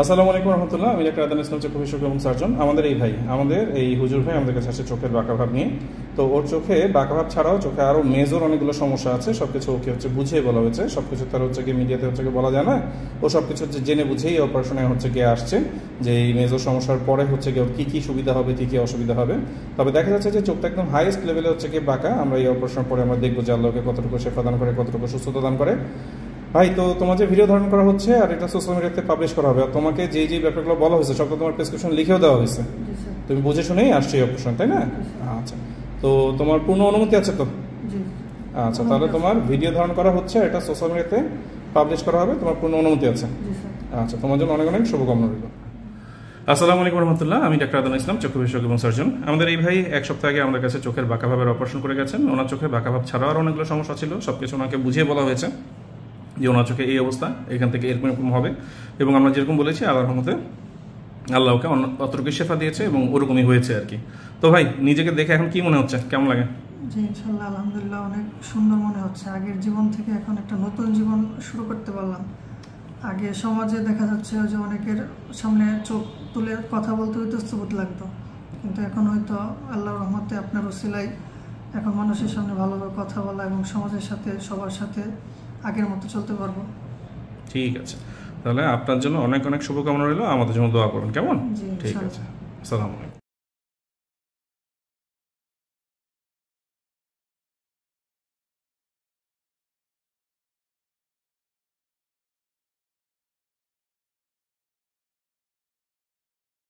আসসালামু আলাইকুম রহমতুল্লাহ। আমি ডাক্তার আদান ইসলাম, চক্ষু বিশেষজ্ঞ এবং সার্জন। আমাদের এই হুজুর ভাই আমাদের কাছে আসে চোখের বাঁকাভাব নিয়ে। তো ওর চোখে বাঁকাভাব ছাড়াও চোখে আরও মেজর অনেকগুলো সমস্যা আছে। সবকিছু ওকে বুঝিয়ে বলা হয়েছে। সবকিছু তার মিডিয়াতে বলা যায় না। ও সবকিছু জেনে বুঝেই অপারেশনে আসছে যে এই মেজর সমস্যার পরে ওর কী কী সুবিধা হবে, কী কী অসুবিধা হবে। তবে দেখা যাচ্ছে যে চোখটা একদম হাইয়েস্ট লেভেলে বাঁকা। আমরা এই অপারেশনের পরে আমরা দেখবো যে আল্লাহকে কতটুকু শেফা দান করে, কতটুকু সুস্থতা দান করে। ভাই, তো তোমার যে ভিডিও ধারণ করা হচ্ছে আর এটা সোশ্যাল মিডিয়াতে পাবলিশ করা হবে, আর তোমাকে যে ব্যাপারগুলো বলা হয়েছে সব তো তোমার প্রেসক্রিপশন লিখেও দেওয়া হয়েছে। তুমি বুঝে শুনেই আসছো এই অপারেশন, তাই না? আচ্ছা, তো তোমার পূর্ণ অনুমতি আছে তো? আচ্ছা, তাহলে তোমার ভিডিও ধারণ করা হচ্ছে, এটা সোশ্যাল মিডিয়াতে পাবলিশ করা হবে, তোমার পূর্ণ অনুমতি আছে? আচ্ছা, তোমার জন্য অনেক অনেক শুভকামনা রইল। আসসালামু আলাইকুম রহমতুল্লাহ। আমি ডাক্তার আদান ইসলাম, চক্ষু বিশেষজ্ঞ এবং সার্জন। আমাদের এই ভাই এক সপ্তাহ আগে আমাদের কাছে চোখের বাঁকাভাবের অপারেশন করে গেছেন। ওনার চোখে বাঁকাভাব ছাড়াও আর অনেকগুলো সমস্যা ছিল। সবকিছু ওনাকে বুঝিয়ে বলা হয়েছে যে ওনার চোখে এই অবস্থা, এখান থেকে এরকম এরকম হবে, এবং আমরা যেরকম বলেছি আল্লাহর রহমতে আল্লাহ ওকে অতটুকু শেফা দিয়েছে এবং ওরকমই হয়েছে আর কি। তো ভাই, নিজেকে দেখে এখন কি মনে হচ্ছে, কেমন লাগে? জি ইনশাল্লাহ আলহামদুলিল্লাহ অনেক সুন্দর মনে হচ্ছে। আগের জীবন থেকে এখন একটা নতুন জীবন শুরু করতে পারলাম। আগে সমাজে দেখা যাচ্ছে যে অনেকের সামনে চোখ তুলে কথা বলতে হয়তো স্থবুত লাগতো, কিন্তু এখন হয়তো আল্লাহর রহমতে আপনার ওসিলায় এখন মানুষের সামনে ভালোভাবে কথা বলা এবং সমাজের সাথে সবার সাথে আগের মতো চলতে পারবো। ঠিক আছে, তাহলে আপনার জন্য অনেক অনেক শুভকামনা রইল। আমাদের জন্য দোয়া করুন, কেমন? ঠিক আছে, আসসালামু আলাইকুম।